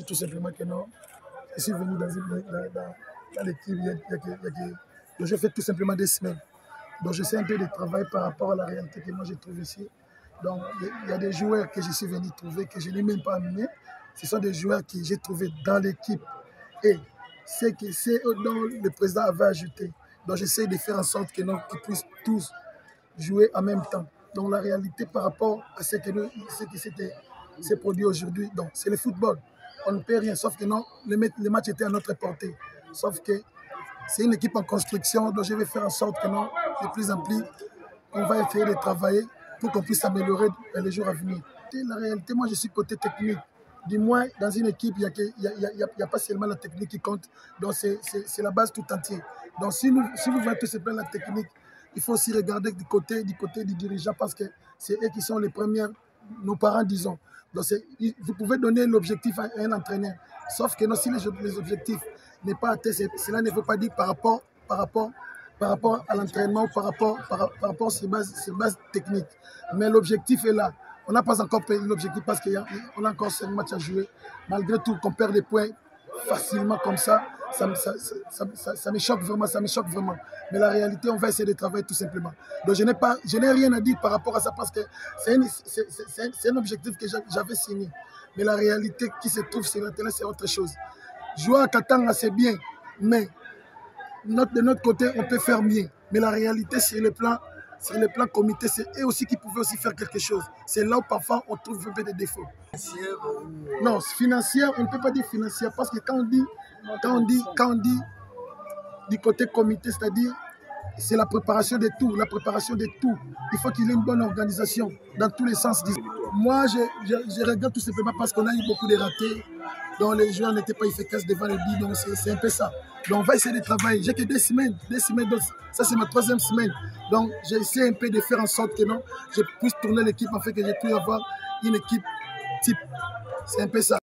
tout simplement que non, je suis venu dans l'équipe, donc je fais tout simplement des semaines. Donc je sais un peu de travail par rapport à la réalité que moi je trouve ici. Donc il y a des joueurs que je suis venu trouver, que je n'ai même pas amenés. Ce sont des joueurs que j'ai trouvés dans l'équipe. Et c'est dont le président avait ajouté. Donc j'essaie de faire en sorte qu'ils puissent tous jouer en même temps. Donc la réalité par rapport à ce qui s'est produit aujourd'hui, c'est le football. On ne peut rien, sauf que non, le match était à notre portée. Sauf que c'est une équipe en construction, donc je vais faire en sorte que non, de plus en plus, on va essayer de travailler pour qu'on puisse s'améliorer dans les jours à venir. Et la réalité, moi je suis côté technique. Du moins, dans une équipe, il n'y a pas seulement la technique qui compte, donc c'est la base tout entière. Donc si vous voyez tout simplement la technique, il faut aussi regarder du côté du dirigeant parce que c'est eux qui sont les premiers, nos parents disons. Donc vous pouvez donner l'objectif à un entraîneur, sauf que non, si les objectifs n'est pas atteint, cela ne veut pas dire par rapport à l'entraînement ou par rapport à ces bases techniques. Mais l'objectif est là. On n'a pas encore payé l'objectif parce qu'on a encore 5 matchs à jouer. Malgré tout, qu'on perd des points facilement comme ça me choque vraiment, Mais la réalité, on va essayer de travailler tout simplement. Donc je n'ai rien à dire par rapport à ça parce que c'est un objectif que j'avais signé. Mais la réalité qui se trouve sur l'intérêt, c'est autre chose. Jouer à Katanga, c'est bien, mais de notre côté, on peut faire mieux. Mais la réalité, sur le plan comité, c'est eux aussi qui pouvaient aussi faire quelque chose. C'est là où parfois on trouve un peu des défauts. Non, financière, on ne peut pas dire financière parce que quand on dit du côté comité, c'est-à-dire c'est la préparation de tout, Il faut qu'il y ait une bonne organisation dans tous les sens. Moi, je regrette tout simplement parce qu'on a eu beaucoup de ratés, dont les joueurs n'étaient pas efficaces devant les billes, donc c'est un peu ça. Donc on va essayer de travailler. J'ai que 2 semaines, donc ça c'est ma 3e semaine. Donc j'essaie un peu de faire en sorte que non, je puisse tourner l'équipe en fait que je puisse avoir une équipe type. C'est un peu ça.